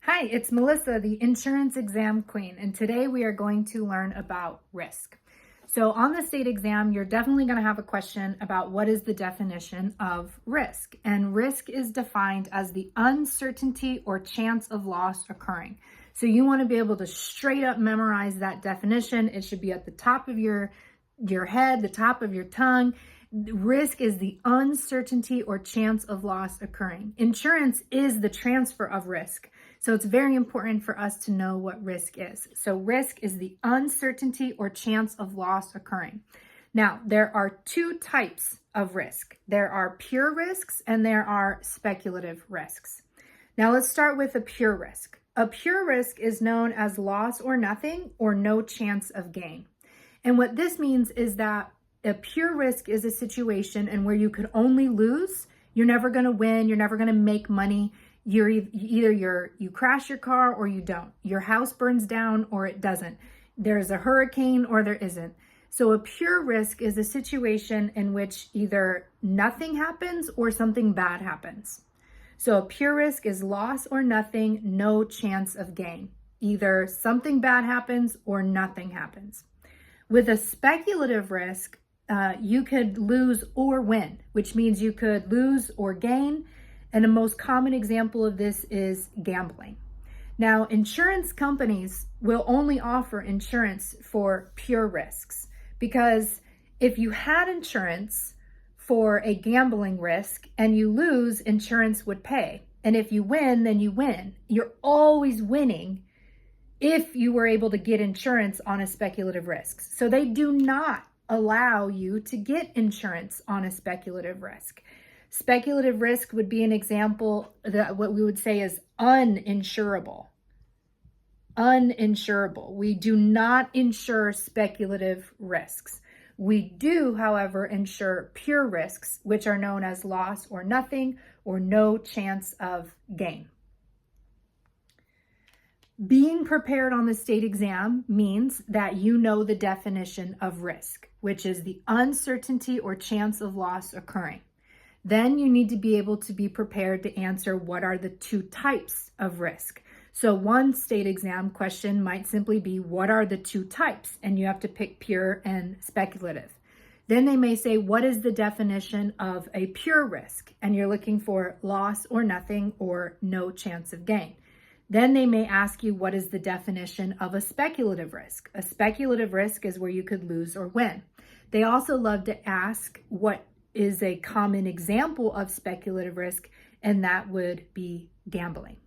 Hi, it's Melissa, the insurance exam queen, and today we are going to learn about risk. So on the state exam, you're definitely going to have a question about what is the definition of risk. And risk is defined as the uncertainty or chance of loss occurring. So you want to be able to straight up memorize that definition. It should be at the top of your head, the top of your tongue. Risk is the uncertainty or chance of loss occurring. Insurance is the transfer of risk. So it's very important for us to know what risk is. So risk is the uncertainty or chance of loss occurring. Now, there are two types of risk. There are pure risks and there are speculative risks. Now let's start with a pure risk. A pure risk is known as loss or nothing or no chance of gain. And what this means is that a pure risk is a situation in where you could only lose. You're never going to win. You're never going to make money. You crash your car or you don't. Your house burns down or it doesn't. There's a hurricane or there isn't. So a pure risk is a situation in which either nothing happens or something bad happens. So a pure risk is loss or nothing, no chance of gain. Either something bad happens or nothing happens. With a speculative risk, you could lose or win, which means you could lose or gain. And the most common example of this is gambling. Now, insurance companies will only offer insurance for pure risks because if you had insurance for a gambling risk and you lose, insurance would pay. And if you win, then you win. You're always winning if you were able to get insurance on a speculative risk. So they do not allow you to get insurance on a speculative risk. Speculative risk would be an example that what we would say is uninsurable. Uninsurable. We do not insure speculative risks. We do, however, insure pure risks, which are known as loss or nothing or no chance of gain. Being prepared on the state exam means that you know the definition of risk, which is the uncertainty or chance of loss occurring. Then you need to be able to be prepared to answer what are the two types of risk. So one state exam question might simply be, what are the two types? And you have to pick pure and speculative. Then they may say, what is the definition of a pure risk? And you're looking for loss or nothing or no chance of gain. Then they may ask you, what is the definition of a speculative risk? A speculative risk is where you could lose or win. They also love to ask what is a common example of speculative risk, and that would be gambling.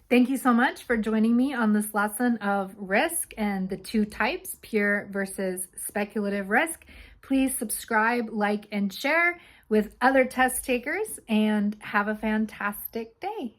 Thank you so much for joining me on this lesson of risk and the two types, pure versus speculative risk. Please subscribe, like, and share with other test takers, and have a fantastic day.